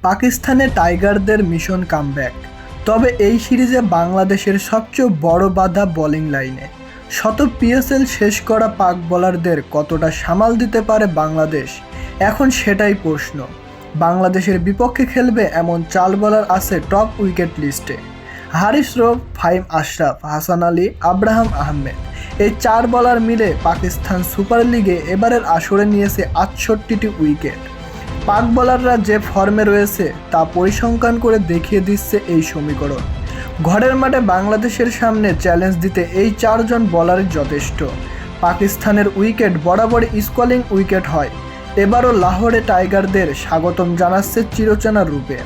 পাকিস্তানে টাইগারদের mission comeback. তবে এই সিরিজে বাংলাদেশের সবচেয়ে বড় বাধা বোলিং লাইনে। শত পিএসএল শেষ করা পাক বোলারদের কতটা সামাল দিতে পারে বাংলাদেশ, এখন সেটাই প্রশ্ন। বাংলাদেশের বিপক্ষে খেলবে এমন 4 বোলার আছে টপ উইকেট লিস্টে। হারিস রৌফ, ফাহিম আশরাফ, হাসান আলী, আব্রাহাম আহমেদ, এই 4 বোলার মিলে পাকিস্তান সুপার লিগে এবারের আসরে নিয়েছে 68টি উইকেট। পাক বোলাররা যে ফর্মে রয়েছে তা পরিসংখ্যান করে দেখিয়ে দিচ্ছে এই সমীকরণ। ঘরের মাঠে বাংলাদেশের সামনে চ্যালেঞ্জ দিতে এই 4 জন বোলারই যথেষ্ট। পাকিস্তানের উইকেট বরাবরই স্কলিং উইকেট হয়। এবারও লাহোরে টাইগারদের স্বাগতম জানাচ্ছে চিরচেনা রূপে।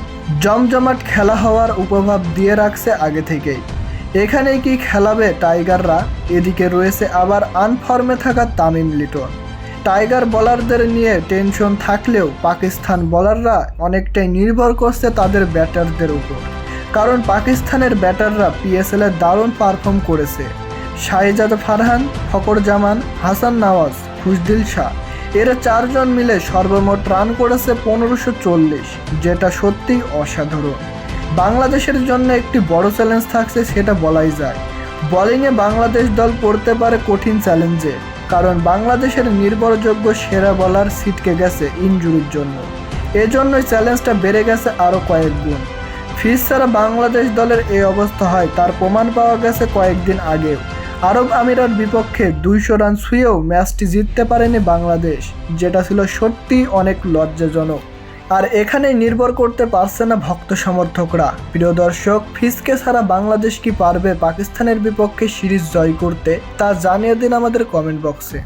জমজমাট খেলা হওয়ার উপভাব দিয়ে রাখছে আগে থেকেই। এখানেই কি খেলাবে টাইগাররা? এদিকে রয়েছে আবার আনফর্মে থাকা তামিম লিটন। টাইগার বোলারদের নিয়ে টেনশন থাকলেও পাকিস্তান বোলাররা অনেকটাই নির্ভর করছে তাদের ব্যাটারদের উপর। কারণ পাকিস্তানের ব্যাটাররা পিএসএলে দারুণ পারফর্ম করেছে। শাহজাদ ফারহান, ফকর জামান, হাসান নওয়াজ, খুশদিল শাহ, এরা 4 জন মিলে সর্বমোট রান করেছে 1540, যেটা সত্যিই অসাধারণ। বাংলাদেশের জন্য একটি বড় চ্যালেঞ্জ থাকছে, সেটা বলাই যায়। বোলিংয়ে বাংলাদেশ দল পড়তে পারে কঠিন চ্যালেঞ্জে, কারণ বাংলাদেশের নির্ভরযোগ্য সেরা বোলার ছিটকে গেছে ইনজুরির জন্য। এজন্যই চ্যালেঞ্জটা বেড়ে গেছে আরও কয়েক গুণ। ফিজ ছাড়া বাংলাদেশ দলের এই অবস্থা হয় তার প্রমাণ পাওয়া গেছে কয়েকদিন আগেও। আরব আমিরার বিপক্ষে 200 রান ছুঁয়েও ম্যাচটি জিততে পারেনি বাংলাদেশ, যেটা ছিল সত্যিই অনেক লজ্জাজনক। আর এখানেই নির্ভর করতে পারছে না ভক্ত সমর্থকরা। প্রিয় দর্শক, ফিজকে ছাড়া বাংলাদেশ কি পারবে পাকিস্তানের বিপক্ষে সিরিজ জয় করতে? তা জানিয়ে দিন আমাদের কমেন্ট বক্সে।